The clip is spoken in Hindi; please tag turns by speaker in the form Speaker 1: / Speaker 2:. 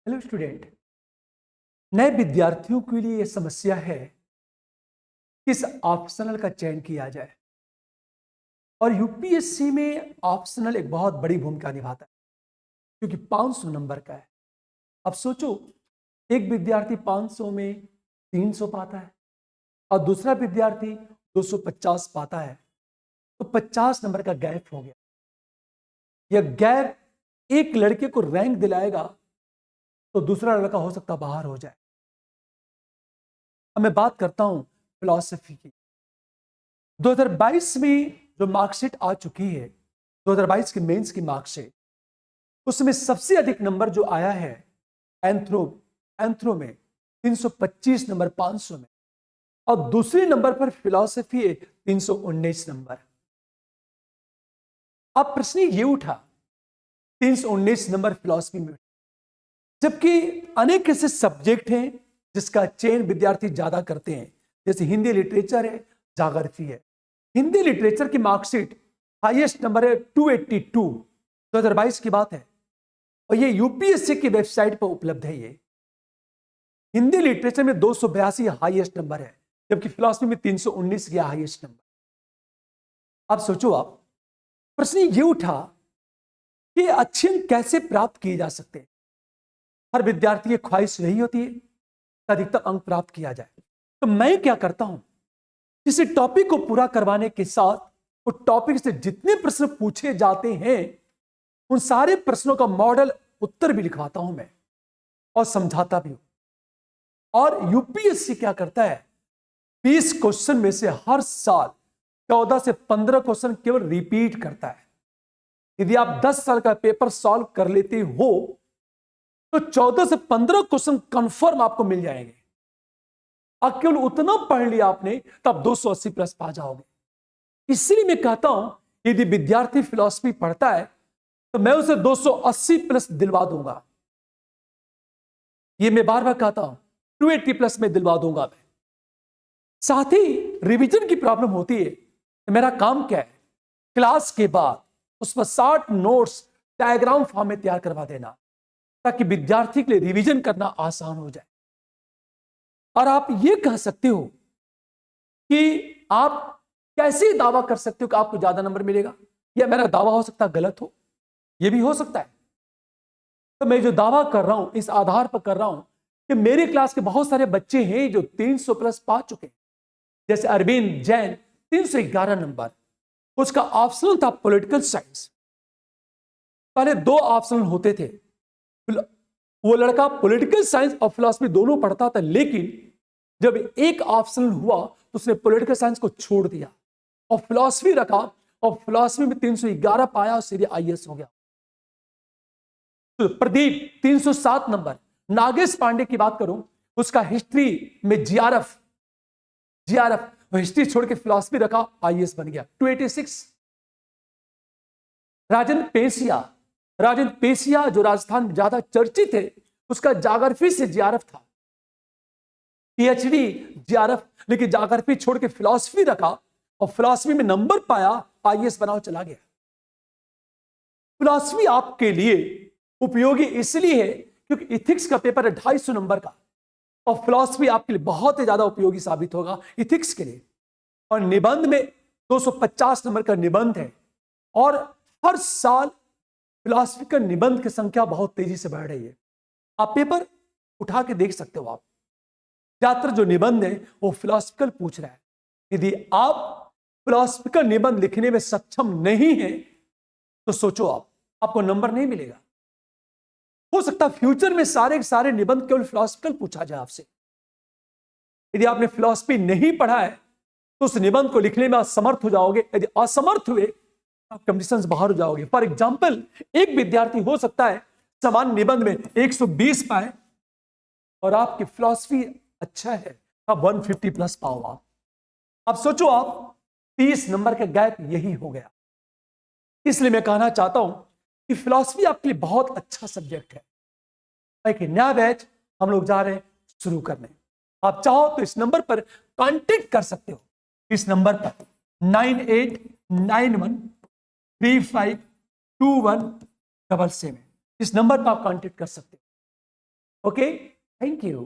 Speaker 1: Hello student. नए विद्यार्थियों के लिए यह समस्या है किस ऑप्शनल का चयन किया जाए। और यूपीएससी में ऑप्शनल एक बहुत बड़ी भूमिका निभाता है क्योंकि 500 नंबर का है। अब सोचो, एक विद्यार्थी 500 में 300 पाता है और दूसरा विद्यार्थी 250 पाता है, तो 50 नंबर का गैप हो गया। यह गैप एक लड़के को रैंक दिलाएगा तो दूसरा लड़का हो सकता बाहर हो जाए। अब मैं बात करता हूं फिलॉसफी की। 2022 में जो मार्कशीट आ चुकी है, 2022 की मेंस की मार्कशीट, उसमें सबसे अधिक नंबर जो आया है एंथ्रो में 325 नंबर 500 में, और दूसरे नंबर पर फिलॉसफी है 319 नंबर। अब प्रश्न ये उठा 319 नंबर फिलॉसफी में, जबकि अनेक ऐसे सब्जेक्ट हैं जिसका चयन विद्यार्थी ज्यादा करते हैं, जैसे हिंदी लिटरेचर है, ज्योग्राफी है। हिंदी लिटरेचर की मार्कशीट हाईएस्ट नंबर है 282, 2022 की बात है, और ये यूपीएससी की वेबसाइट पर उपलब्ध है। ये हिंदी लिटरेचर में 282 हाईएस्ट नंबर है, जबकि फिलॉसफी में 319 गया हाईएस्ट नंबर। अब सोचो, आप प्रश्न ये उठा कि अच्छे अंक कैसे प्राप्त किए जा सकते हैं। हर विद्यार्थी की ख्वाहिश यही होती है कि अधिकतम अंक प्राप्त किया जाए। तो मैं क्या करता हूं, किसी टॉपिक को पूरा करवाने के साथ उस टॉपिक से जितने प्रश्न पूछे जाते हैं उन सारे प्रश्नों का मॉडल उत्तर भी लिखवाता हूं मैं, और समझाता भी हूं। और यूपीएससी क्या करता है, 20 क्वेश्चन में से हर साल 14 से 15 क्वेश्चन केवल रिपीट करता है। यदि आप 10 साल का पेपर सॉल्व कर लेते हो तो 14 से 15 क्वेश्चन कंफर्म आपको मिल जाएंगे। और केवल उतना पढ़ लिया आपने तब 280 प्लस पा जाओगे। इसलिए मैं कहता हूं, यदि विद्यार्थी फिलॉसफी पढ़ता है तो मैं उसे 280 प्लस दिलवा दूंगा। ये मैं बार बार कहता हूं, 280 प्लस में दिलवा दूंगा मैं। साथ ही रिवीजन की प्रॉब्लम होती है। मेरा काम क्या है, क्लास के बाद उस पर 60 नोट्स डायग्राम फॉर्म में तैयार करवा देना, ताकि विद्यार्थी के लिए रिवीजन करना आसान हो जाए। और आप ये कह सकते हो कि आप कैसे दावा कर सकते हो कि आपको ज्यादा नंबर मिलेगा, या मेरा दावा हो सकता है गलत हो, यह भी हो सकता है। तो मैं जो दावा कर रहा हूं इस आधार पर कर रहा हूं कि मेरी क्लास के बहुत सारे बच्चे हैं जो 300 प्लस पा चुके हैं। जैसे अरविंद जैन 311 नंबर, उसका ऑप्शनल था पॉलिटिकल साइंस। पहले 2 ऑप्शनल होते थे, वो लड़का पॉलिटिकल साइंस और फिलॉसफी दोनों पढ़ता था, लेकिन जब एक ऑप्शनल हुआ तो उसने पॉलिटिकल साइंस को छोड़ दिया और फिलॉसफी रखा, और फिलॉसफी में 311 पाया और सीधे आईएएस हो गया। तो प्रदीप 307 नंबर। नागेश पांडे की बात करूं, उसका हिस्ट्री में जीआरएफ हिस्ट्री छोड़ के फिलॉसफी रखा, आईएएस बन गया 286। राजेंद्र पेशिया जो राजस्थान में ज्यादा चर्चित है, उसका ज्योग्राफी से जीआरएफ था, पीएचडी जीआरएफ, लेकिन ज्योग्राफी छोड़ के फिलॉसफी रखा और फिलॉसफी में नंबर पाया, आईएएस बनाओ चला गया। फिलॉसफी आपके लिए उपयोगी इसलिए है क्योंकि इथिक्स का पेपर है 250 नंबर का, और फिलॉसफी आपके लिए बहुत ही ज्यादा उपयोगी साबित होगा इथिक्स के लिए। और निबंध में 250 नंबर का निबंध है, और हर साल फिलॉसफी का निबंध की संख्या बहुत तेजी से बढ़ रही है। आप पेपर उठा के देख सकते हो। आप ज्यादातर जो निबंध है वो फिलॉसफिकल पूछ रहा है। यदि आप फिलॉसफिकल निबंध लिखने में सक्षम नहीं है तो सोचो, आपको नंबर नहीं मिलेगा। हो सकता है फ्यूचर में सारे के सारे निबंध केवल फिलॉसफिकल पूछा जाए आपसे। यदि आपने फिलॉसफी नहीं पढ़ा है तो उस निबंध को लिखने में असमर्थ हो जाओगे। यदि असमर्थ हुए आप कंपटीशन से बाहर हो जाओगे। फॉर एग्जाम्पल, एक विद्यार्थी हो सकता है समान निबंध में 120 पाए और आपकी फिलॉसफी अच्छा है, आप 150 प्लस पाओ। आप सोचो, आप 30 नंबर का गैप यही हो गया। इसलिए मैं कहना चाहता हूं कि फिलॉसफी आपके लिए बहुत अच्छा सब्जेक्ट है। एक नया बैच हम लोग जा रहे हैं शुरू करने। आप चाहो तो इस नंबर पर कांटेक्ट कर सकते हो, इस नंबर पर 9891352177। इस नंबर पर आप कांटेक्ट कर सकते हो। Okay, thank you.